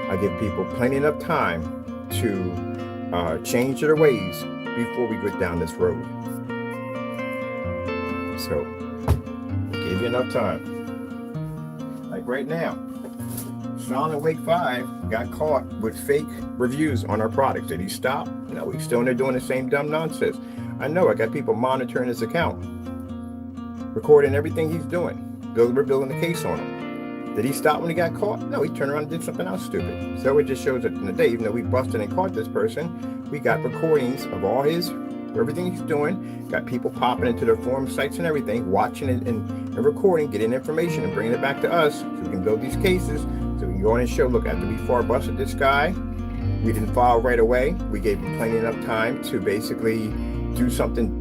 I give people plenty enough time to change their ways before we go down this road. So, give you enough time. Like right now, Sean in Wake 5 got caught with fake reviews on our products. Did he stop? No, he's still in there doing the same dumb nonsense. I know, I got people monitoring his account, recording everything he's doing. We're building a case on him. Did he stop when he got caught? No, he turned around and did something else stupid. So it just shows that in the day, even though we busted and caught this person, we got recordings of all everything he's doing, got people popping into their forum sites and everything, watching it and recording, getting information and bringing it back to us so we can build these cases, so we can go on and show, look, after we far busted this guy, we didn't file right away. We gave him plenty enough time to basically do something